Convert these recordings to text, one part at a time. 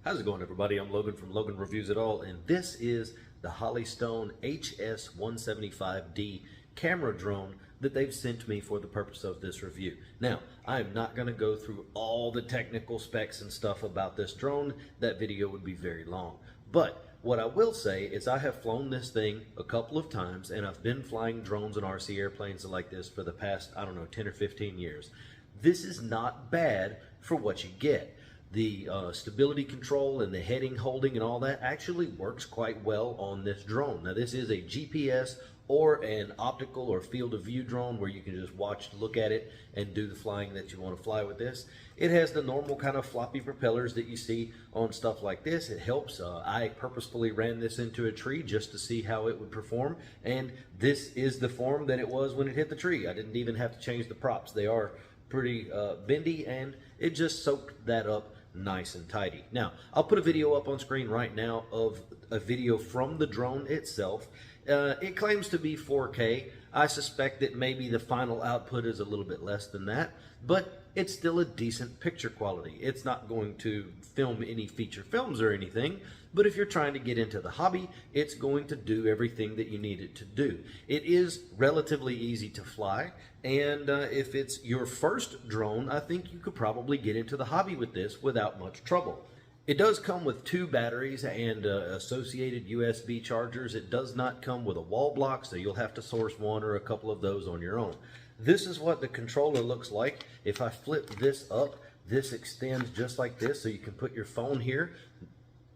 How's it going, everybody? I'm Logan from Logan Reviews It All, and this is the Holystone HS175D camera drone that they've sent me for the purpose of this review. Now, I'm not going to go through all the technical specs and stuff about this drone. That video would be very long. But what I will say is I have flown this thing a couple of times, and I've been flying drones and RC airplanes like this for the past, I don't know, 10 or 15 years. This is not bad for what you get. The stability control and the heading holding and all that actually works quite well on this drone. Now, this is a GPS or an optical or field of view drone where you can just watch, look at it, and do the flying that you want to fly with this. It has the normal kind of floppy propellers that you see on stuff like this. It helps. I purposefully ran this into a tree just to see how it would perform, and this is the form that it was when it hit the tree. I didn't even have to change the props. They are pretty bendy, and it just soaked that up nice and tidy. Now, I'll put a video up on screen right now of a video from the drone itself. It claims to be 4K. I suspect that maybe the final output is a little bit less than that, but it's still a decent picture quality. It's not going to film any feature films or anything, but if you're trying to get into the hobby, it's going to do everything that you need it to do. It is relatively easy to fly, and if it's your first drone, I think you could probably get into the hobby with this without much trouble. It does come with 2 batteries and associated USB chargers. It does not come with a wall block, so you'll have to source one or a couple of those on your own. This is what the controller looks like. If I flip this up, this extends just like this, so you can put your phone here.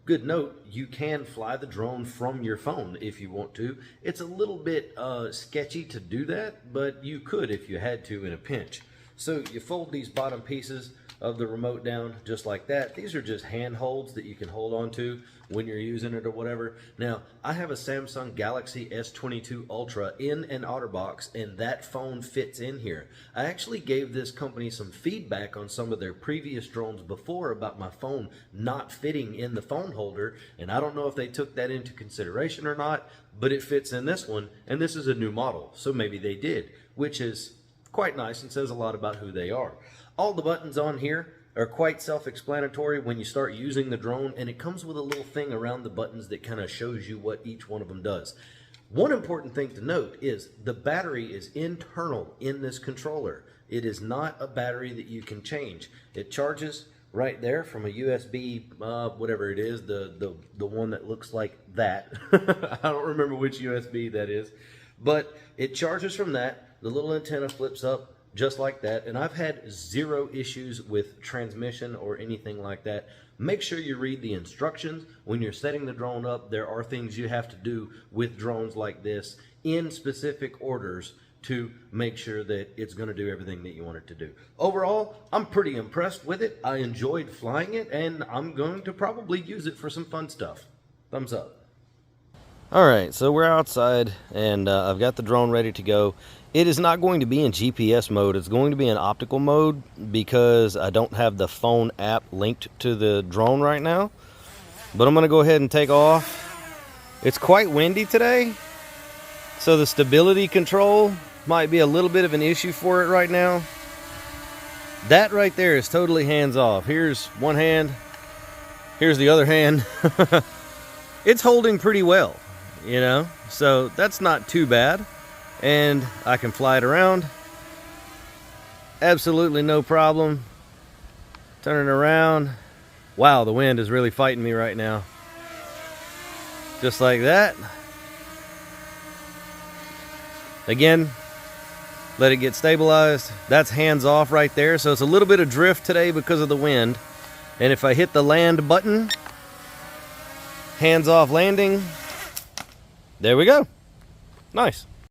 Good note, you can fly the drone from your phone if you want to. It's a little bit sketchy to do that, but you could if you had to in a pinch. So you fold these bottom pieces of the remote down just like that. These are just hand holds that you can hold on to when you're using it or whatever. Now, I have a Samsung Galaxy S22 Ultra in an OtterBox, and that phone fits in here. I actually gave this company some feedback on some of their previous drones before about my phone not fitting in the phone holder, and I don't know if they took that into consideration or not, but it fits in this one, and this is a new model, so maybe they did, which is quite nice and says a lot about who they are. All the buttons on here are quite self-explanatory when you start using the drone, and it comes with a little thing around the buttons that kind of shows you what each one of them does. One important thing to note is the battery is internal in this controller. It is not a battery that you can change. It charges right there from a USB, whatever it is, the one that looks like that. I don't remember which USB that is, but it charges from that. The little antenna flips up just like that, and I've had 0 issues with transmission or anything like that. Make sure you read the instructions when you're setting the drone up. There are things you have to do with drones like this in specific orders to make sure that it's going to do everything that you want it to do. Overall, I'm pretty impressed with it. I enjoyed flying it, and I'm going to probably use it for some fun stuff. Thumbs up. Alright, so we're outside, and I've got the drone ready to go. It is not going to be in GPS mode. It's going to be in optical mode because I don't have the phone app linked to the drone right now. But I'm going to go ahead and take off. It's quite windy today, so the stability control might be a little bit of an issue for it right now. That right there is totally hands off. Here's one hand. Here's the other hand. It's holding pretty well, you know, so that's not too bad. And I can fly it around. Absolutely no problem. Turning around. Wow, the wind is really fighting me right now. Just like that. Again, let it get stabilized. That's hands off right there. So it's a little bit of drift today because of the wind. And if I hit the land button, hands off landing. There we go. Nice.